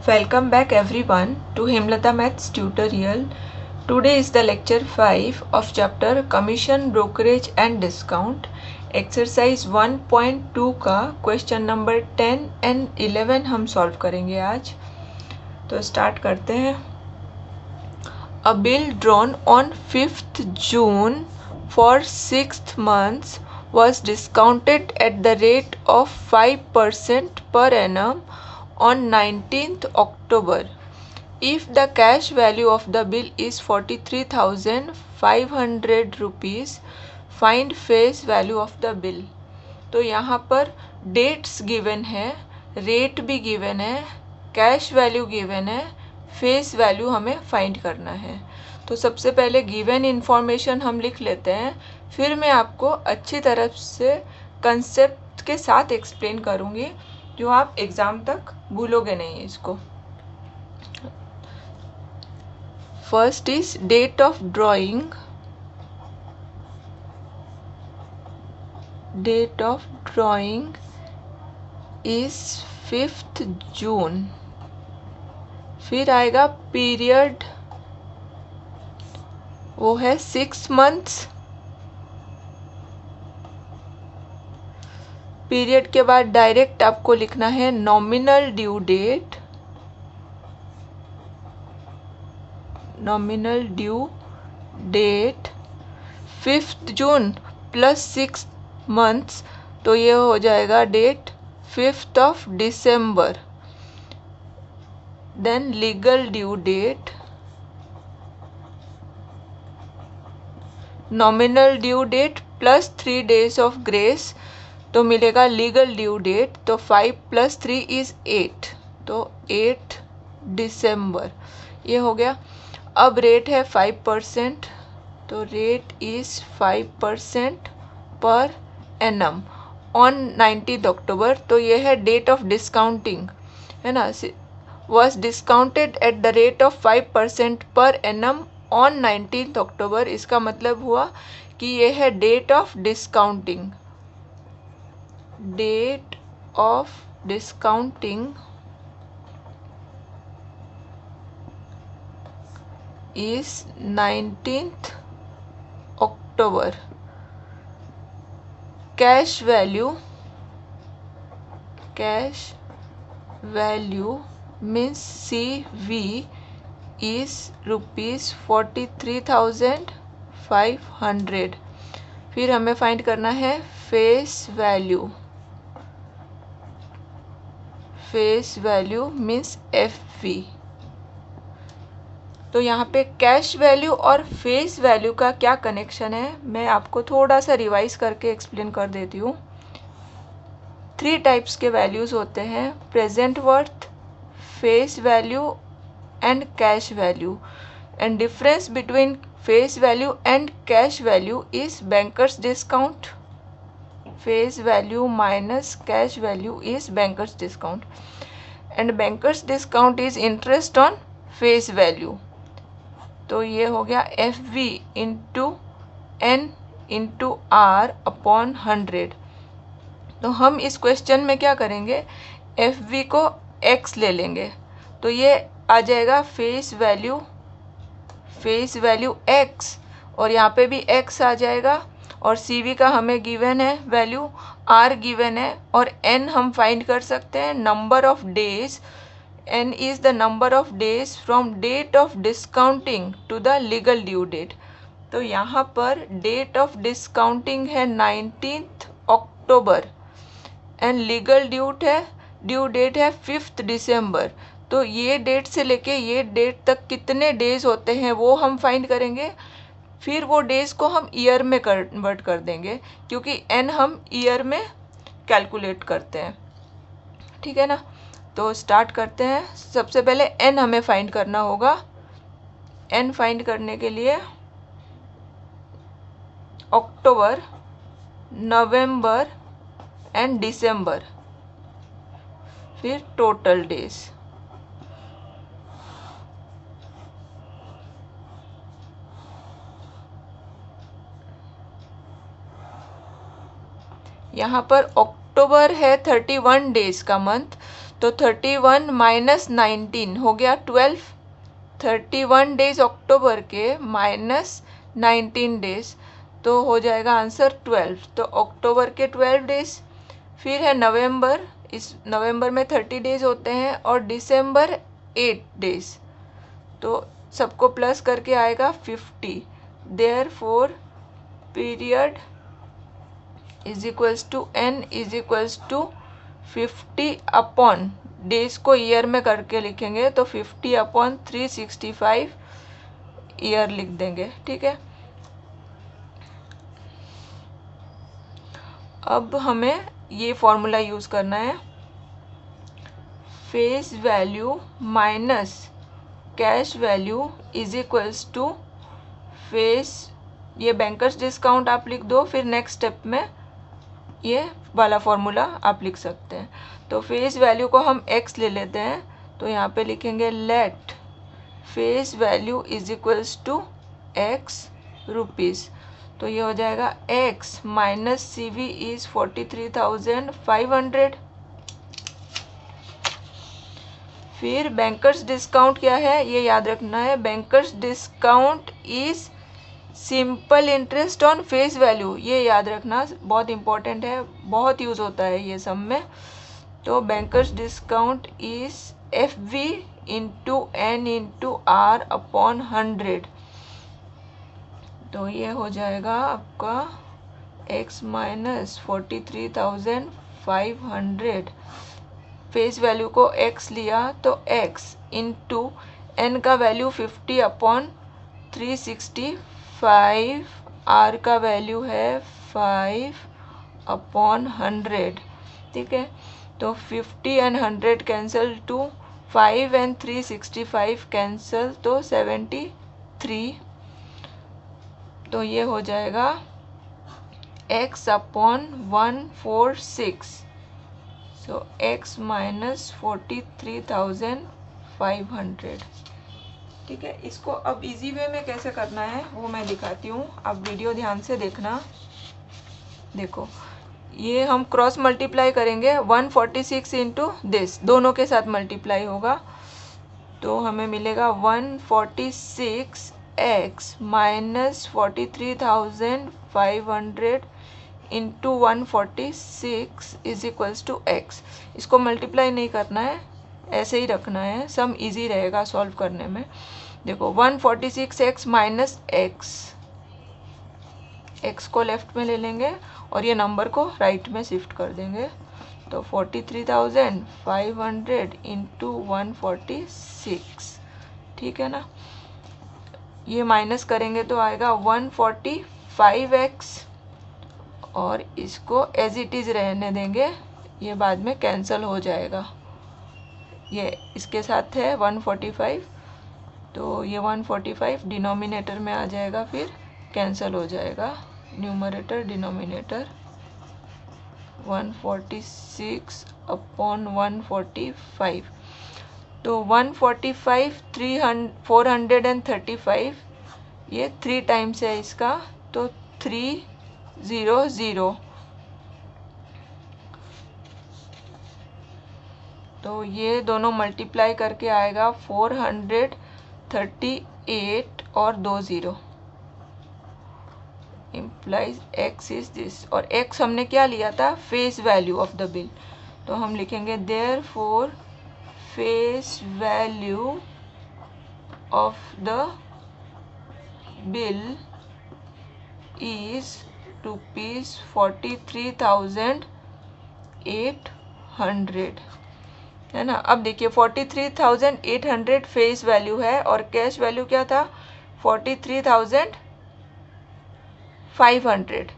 Welcome back everyone to Hemlata Maths tutorial. Today is the lecture 5 of chapter Commission, Brokerage and Discount. Exercise 1.2 का question number 10 and 11 हम solve करेंगे आज. तो start करते हैं. A bill drawn on 5th June for 6 months was discounted at the rate of 5% per annum on 19th October. If the cash value of the bill is 43,500 rupees, find face value of the bill. तो यहाँ पर dates given है, rate भी given है, cash value given है, face value हमें find करना है. तो सबसे पहले गिवन इन्फॉर्मेशन हम लिख लेते हैं, फिर मैं आपको अच्छी तरह से कंसेप्ट के साथ एक्सप्लेन करूँगी जो आप एग्ज़ाम तक भूलोगे नहीं इसको. First is date of drawing. Date of drawing is 5th June. फिर आएगा पीरियड, वो है 6 मंथ्स. पीरियड के बाद डायरेक्ट आपको लिखना है nominal due date. Nominal due date 5th June plus 6 months, तो ये हो जाएगा date 5th of December. Then legal due date, nominal due date plus 3 days of grace, तो मिलेगा लीगल ड्यू डेट. तो 5 + 3 इज 8, तो 8 दिसंबर ये हो गया. अब रेट है 5%, तो rate is 5% per annum on 19th अक्टूबर. तो ये है डेट ऑफ डिस्काउंटिंग, है ना. Was discounted at the rate of 5% per annum on 19th अक्टूबर. इसका मतलब हुआ कि ये है date of discounting. Date of discounting is 19th October. Cash value means CV is rupees 43,500. फिर हमें फाइंड करना है face value. Face value means FV. तो यहाँ पे कैश वैल्यू और फेस वैल्यू का क्या कनेक्शन है, मैं आपको थोड़ा सा रिवाइज करके एक्सप्लेन कर देती हूँ. 3 टाइप्स के वैल्यूज़ होते हैं, present worth, face value and cash value. And difference between face value and cash value is banker's discount. Face value minus cash value is banker's discount. And bankers discount is interest on face value. तो ये हो गया FV into N into R upon 100. तो हम इस question में क्या करेंगे, FV को X ले लेंगे, तो ये आ जाएगा फेस वैल्यू X, और यहाँ पे भी X आ जाएगा. और CV का हमें गिवन है वैल्यू, R गिवन है, और N हम फाइंड कर सकते हैं number of days. N is the number of days from date of discounting to the legal due date. तो यहाँ पर date of discounting है 19th October and legal due date है 5th दिसंबर. तो ये डेट से लेके ये डेट तक कितने डेज होते हैं वो हम फाइंड करेंगे. फिर वो डेज को हम ईयर में कन्वर्ट कर देंगे, क्योंकि N हम ईयर में कैलकुलेट करते हैं. ठीक है ना. तो स्टार्ट करते हैं. सबसे पहले N हमें फाइंड करना होगा. N फाइंड करने के लिए अक्टूबर, नवंबर एंड दिसंबर, फिर टोटल डेज. यहाँ पर अक्टूबर है 31 डेज का मंथ, तो 31 माइनस 19 हो गया 12। 31 डेज अक्टूबर के माइनस 19 डेज, तो हो जाएगा आंसर 12। तो अक्टूबर के 12 डेज। फिर है नवंबर, इस नवंबर में 30 डेज होते हैं, और दिसंबर 8 डेज, तो सबको प्लस करके आएगा 50। Therefore period is equals to n is equals to 50 upon, days को ईयर में करके लिखेंगे तो 50 अपॉन 365 ईयर लिख देंगे। ठीक है, अब हमें ये फॉर्मूला यूज़ करना है, face value minus cash value is equals to face, ये बैंकर्स डिस्काउंट आप लिख दो, फिर नेक्स्ट स्टेप में ये वाला फॉर्मूला आप लिख सकते हैं। तो फेस वैल्यू को हम x ले लेते हैं, तो यहाँ पे लिखेंगे let face value is equals to x rupees. तो ये हो जाएगा x minus C V is 43,500। फिर बैंकर्स डिस्काउंट क्या है ये याद रखना है, banker's discount is simple interest on face value, ये याद रखना बहुत इंपॉर्टेंट है, बहुत यूज़ होता है ये सब में। तो banker's discount is F V into N into R upon 100। तो ये हो जाएगा आपका x माइनस 43,500, फेस वैल्यू को x लिया तो x इंटू n का वैल्यू 50 अपॉन 365, r का वैल्यू है 5 अपॉन 100। ठीक है, तो 50 and 100 cancel to 5 and 365 cancel तो 73। तो ये हो जाएगा x upon 146, so x minus 43,500। ठीक है, इसको अब इजी वे में कैसे करना है वो मैं दिखाती हूँ, आप वीडियो ध्यान से देखना। देखो, ये हम क्रॉस मल्टीप्लाई करेंगे, 146 इंटू दिस, दोनों के साथ मल्टीप्लाई होगा, तो हमें मिलेगा 146x minus 43,500 into 146 is equals to x। इसको मल्टीप्लाई नहीं करना है, ऐसे ही रखना है, सम इजी रहेगा सॉल्व करने में। देखो 146x माइनस x को लेफ्ट में ले लेंगे और ये नंबर को राइट में शिफ्ट कर देंगे, तो 43,500 इंटू 146। ठीक है ना, ये माइनस करेंगे तो आएगा 145x, और इसको एज इट इज़ रहने देंगे, ये बाद में कैंसिल हो जाएगा, ये इसके साथ है 145, तो ये 145 डिनोमिनेटर में आ जाएगा, फिर कैंसिल हो जाएगा न्यूमरेटर डिनोमिनेटर, 146 अपॉन 145, तो 145 435, ये 3 टाइम्स है इसका, तो 300, तो ये दोनों मल्टीप्लाई करके आएगा 438 और 2 0 इम्प्लाइज x इज दिस, और x हमने क्या लिया था, face value of the bill, तो हम लिखेंगे therefore face value of the bill is ₹43,800, है ना। अब देखिए 43,800 फेस वैल्यू है और कैश वैल्यू क्या था 43,500,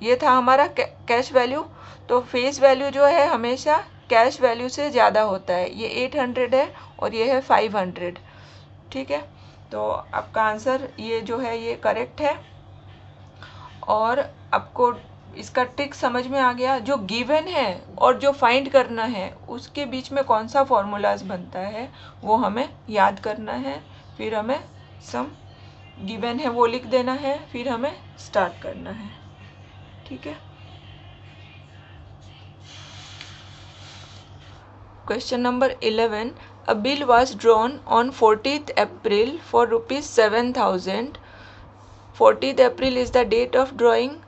ये था हमारा कैश वैल्यू। तो फेस वैल्यू जो है हमेशा कैश वैल्यू से ज़्यादा होता है, ये 800 है और ये है 500। ठीक है, तो आपका आंसर ये जो है ये करेक्ट है, और आपको इसका ट्रिक समझ में आ गया। जो गिवन है और जो फाइंड करना है उसके बीच में कौन सा फॉर्मूलाज बनता है वो हमें याद करना है, फिर हमें सम गिवन है वो लिख देना है, फिर हमें स्टार्ट करना है। ठीक है। Question number 11. A bill was drawn on 14th April for rupees 7,000. 14th April is the date of drawing.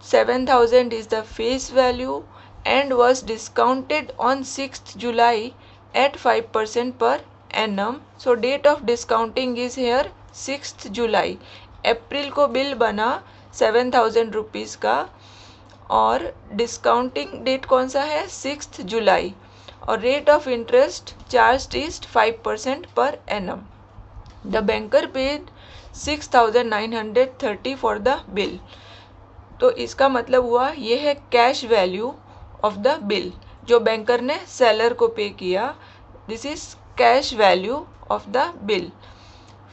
7,000 is the face value and was discounted on 6th July at 5% per annum. So date of discounting is here 6th July. अप्रैल को bill बना 7,000 rupees का और discounting date कौन सा है 6th जुलाई और rate of interest charge is 5% per annum. The banker paid 6,930 for the bill. तो इसका मतलब हुआ ये है cash value of the bill जो बैंकर ने सेलर को पे किया. This is cash value of the bill.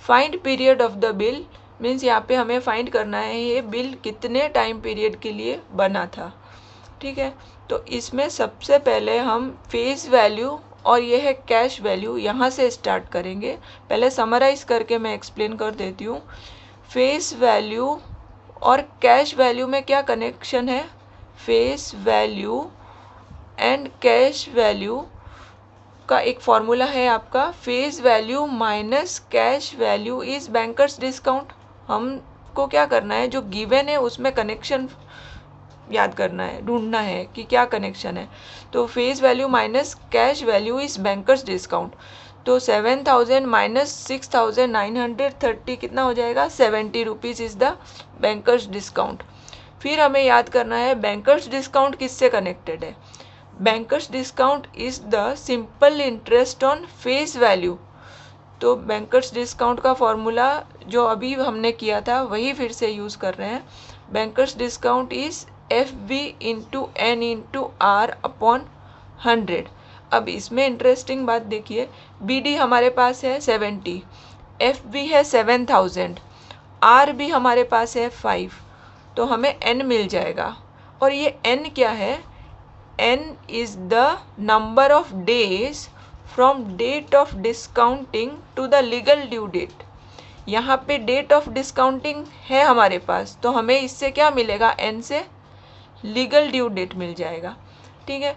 Find period of the bill means यहाँ पे हमें फाइंड करना है ये बिल कितने टाइम पीरियड के लिए बना था. ठीक है, तो इसमें सबसे पहले हम फेस वैल्यू और ये है कैश वैल्यू यहाँ से स्टार्ट करेंगे. पहले समराइज करके मैं एक्सप्लेन कर देती हूँ. फेस वैल्यू और कैश वैल्यू में क्या कनेक्शन है. Face value and cash value का एक फॉर्मूला है आपका. Face value minus cash value is banker's discount. हमको क्या करना है जो गिवन है उसमें कनेक्शन याद करना है, ढूंढना है कि क्या कनेक्शन है. तो face value minus cash value is banker's discount. तो 7,000 माइनस 6,930 कितना हो जाएगा 70 rupees is the bankers discount. फिर हमें याद करना है बैंकर्स डिस्काउंट किससे कनेक्टेड है. Banker's discount is the simple interest on face value. तो बैंकर्स डिस्काउंट का फॉर्मूला जो अभी हमने किया था वही फिर से यूज़ कर रहे हैं. Bankers discount is FB into N into R upon 100. अब इसमें इंटरेस्टिंग बात देखिए, BD हमारे पास है 70, FB है 7,000, R भी हमारे पास है 5, तो हमें N मिल जाएगा. और ये N क्या है. N is the number of days from date of discounting to the legal due date. यहाँ पे डेट ऑफ डिस्काउंटिंग है हमारे पास तो हमें इससे क्या मिलेगा N से लीगल ड्यू डेट मिल जाएगा. ठीक है,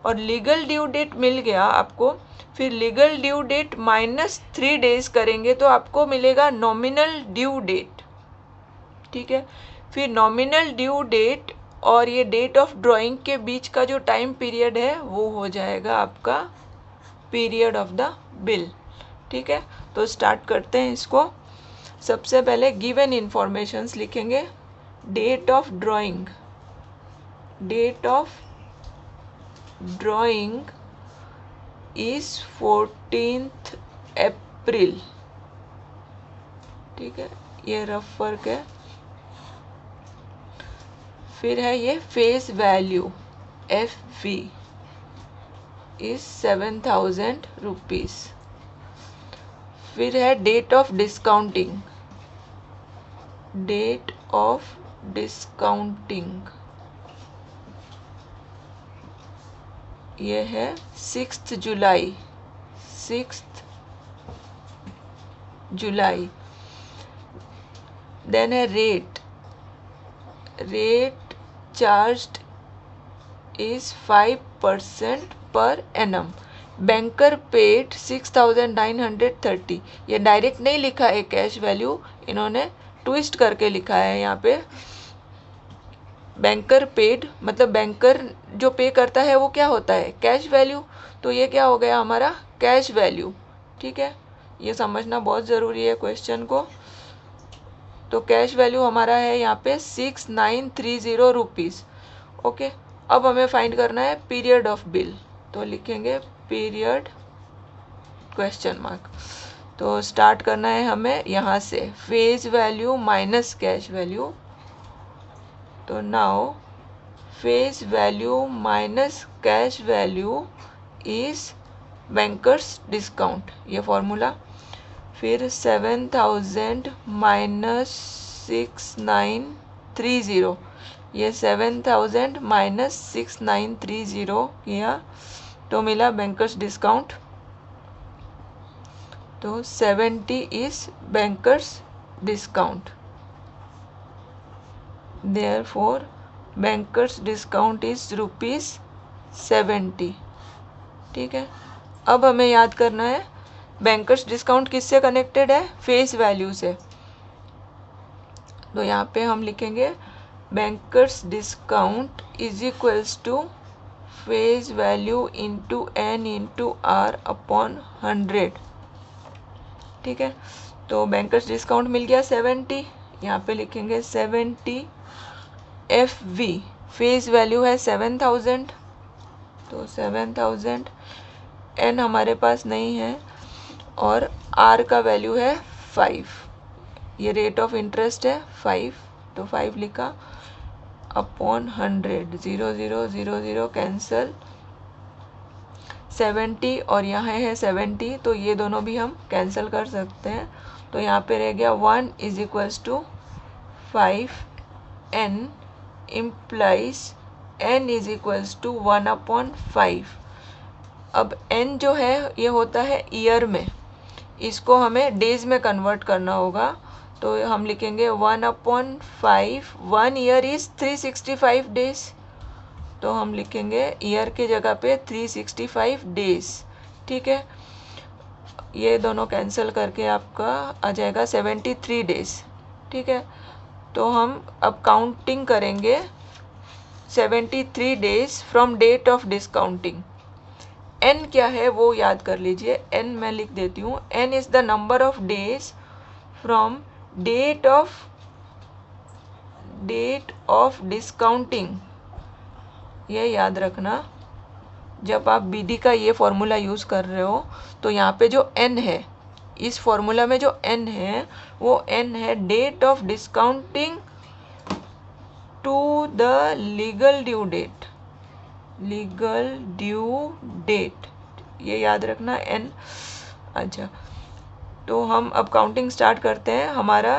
और लीगल ड्यू डेट मिल गया आपको. फिर legal due date minus 3 days करेंगे तो आपको मिलेगा नॉमिनल ड्यू डेट. ठीक है, फिर नॉमिनल ड्यू डेट और ये डेट ऑफ ड्राइंग के बीच का जो टाइम पीरियड है वो हो जाएगा आपका पीरियड ऑफ द बिल. ठीक है, तो स्टार्ट करते हैं इसको. सबसे पहले गिवन इंफॉर्मेशंस लिखेंगे. Date of drawing, date of drawing is 14th April. ठीक है, ये रफ वर्क है. फिर है ये face value FV is 7,000 rupees. फिर है date of discounting, date of discounting ये है 6th July, 6th July. Then है rate, rate charged is 5% per annum. Banker paid 6,930. ये डायरेक्ट नहीं लिखा है कैश वैल्यू, इन्होंने ट्विस्ट करके लिखा है यहाँ पे. बैंकर पेड मतलब बैंकर जो पे करता है वो क्या होता है कैश वैल्यू. तो ये क्या हो गया हमारा कैश वैल्यू. ठीक है, ये समझना बहुत ज़रूरी है क्वेश्चन को. तो कैश वैल्यू हमारा है यहाँ पे 6,930 रुपीज़. ओके, अब हमें फाइंड करना है पीरियड ऑफ बिल. तो लिखेंगे पीरियड क्वेश्चन मार्क. तो स्टार्ट करना है हमें यहाँ से face value minus cash value. तो now face value minus cash value is banker's discount, ये फॉर्मूला. फिर 7,000 माइनस 6,930, ये 7,000 माइनस 6,930 किया तो मिला बैंकर्स डिस्काउंट. तो 70 is banker's discount. Therefore, bankers discount is rupees 70. ठीक है, अब हमें याद करना है बैंकर्स डिस्काउंट किससे कनेक्टेड है, फेस वैल्यू से। तो यहाँ पे हम लिखेंगे banker's discount is equals to face value into N into R upon 100। ठीक है, तो बैंकर्स डिस्काउंट मिल गया 70, यहाँ पे लिखेंगे 70 FV, फेस वैल्यू है 7000, तो 7000, एन हमारे पास नहीं है और आर का वैल्यू है 5, ये रेट ऑफ इंटरेस्ट है 5, तो 5 लिखा अपॉन 100, 0 0 0 0 कैंसल, 70 और यहाँ है 70, तो ये दोनों भी हम कैंसिल कर सकते हैं। तो यहाँ पे रह गया 1 is equals to 5n implies n is equals to 1/5। अब n जो है ये होता है ईयर में, इसको हमें डेज में कन्वर्ट करना होगा, तो हम लिखेंगे 1/5, 1 ईयर इज 365 डेज, तो हम लिखेंगे ईयर के जगह पे 365 डेज। ठीक है, ये दोनों कैंसिल करके आपका आ जाएगा 73 डेज। ठीक है, तो हम अब काउंटिंग करेंगे 73 days from date of discounting. n क्या है वो याद कर लीजिए, n मैं लिख देती हूँ, n is the number of days from date of discounting. ये याद रखना, जब आप BD का ये फॉर्मूला यूज़ कर रहे हो तो यहाँ पे जो n है, इस फॉर्मूला में जो n है वो n है date of discounting to the legal due date, legal due date, ये याद रखना n। अच्छा, तो हम अब काउंटिंग स्टार्ट करते हैं। हमारा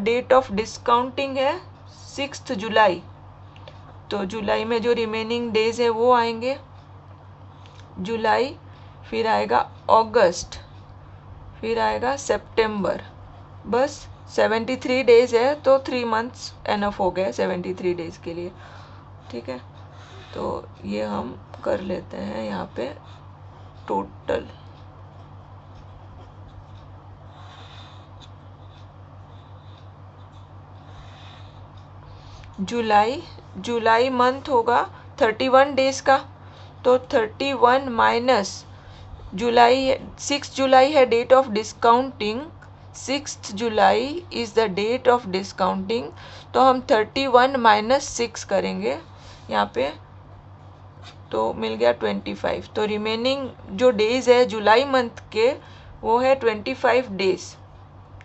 डेट ऑफ डिस्काउंटिंग है 6 जुलाई, तो जुलाई में जो रिमेनिंग डेज है वो आएंगे, जुलाई, फिर आएगा अगस्त, फिर आएगा सितंबर, बस 73 डेज है, तो 3 मंथ्स एनफ हो गए 73 डेज के लिए। ठीक है, तो ये हम कर लेते हैं यहाँ पे टोटल। जुलाई मंथ होगा 31 डेज का, तो 31 माइनस जुलाई, 6 जुलाई है date of discounting, 6 July is the date of discounting, तो हम 31 माइनस 6 करेंगे यहाँ पे, तो मिल गया 25। तो रिमेनिंग जो डेज है जुलाई मंथ के वो है 25 डेज,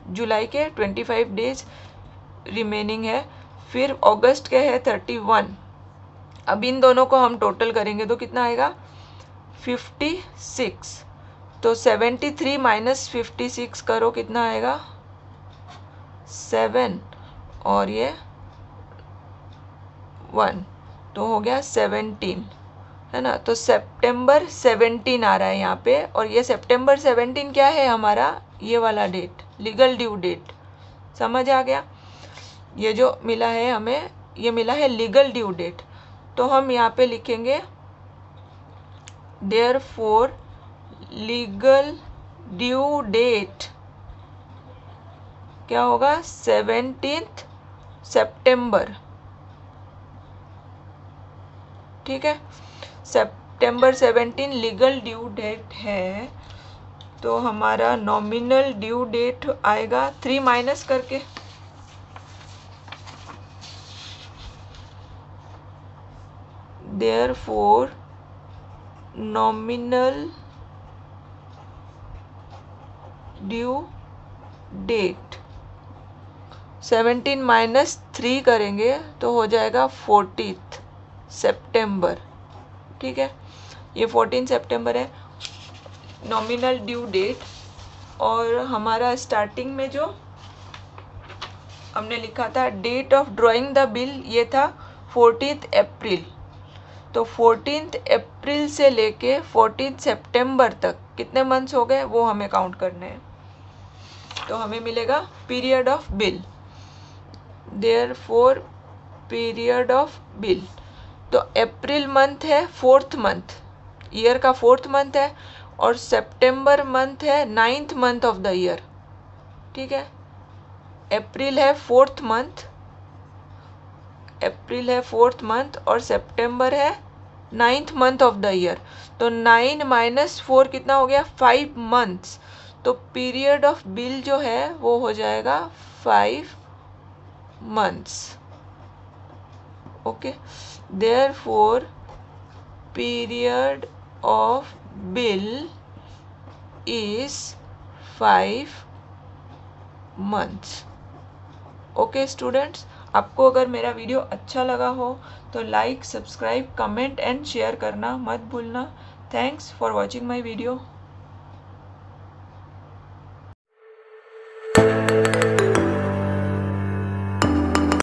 जुलाई के 25 डेज रिमेनिंग है। फिर अगस्त के है 31, अब इन दोनों को हम टोटल करेंगे तो कितना आएगा 56, तो 73 माइनस 56 करो कितना आएगा 7 और ये 1, तो हो गया 17, है ना। तो सितंबर 17 आ रहा है यहाँ पे, और ये सितंबर 17 क्या है हमारा, ये वाला डेट, लीगल ड्यू डेट, समझ आ गया। ये जो मिला है हमें, ये मिला है लीगल ड्यू डेट, तो हम यहाँ पे लिखेंगे देयरफॉर लीगल ड्यू डेट क्या होगा 17 सितंबर। ठीक है, सितंबर 17 लीगल ड्यू डेट है, तो हमारा नॉमिनल ड्यू डेट आएगा 3 माइनस करके, therefore nominal due date 17 minus 3 करेंगे तो हो जाएगा 14 सितंबर। ठीक है, ये 14 सितंबर है नॉमिनल ड्यू डेट, और हमारा स्टार्टिंग में जो हमने लिखा था date of drawing the bill, ये था 14 अप्रैल, तो 14 अप्रैल से लेके 14 सितंबर तक कितने मंथ्स हो गए वो हमें काउंट करने हैं, तो हमें मिलेगा period of bill, therefore period of bill. तो अप्रैल मंथ है 4th मंथ, ईयर का 4th मंथ है और सितंबर मंथ है 9th month of the year, ठीक है। अप्रैल है 4th मंथ, अप्रैल है 4th मंथ और सितंबर है 9th month of the year. तो 9 माइनस 4 कितना हो गया, 5 मंथ्स। तो पीरियड ऑफ बिल जो है वो हो जाएगा 5 months. Okay, therefore period of bill is 5 months. Okay students, आपको अगर मेरा वीडियो अच्छा लगा हो तो like, subscribe, comment and share करना मत भूलना। Thanks for watching my video.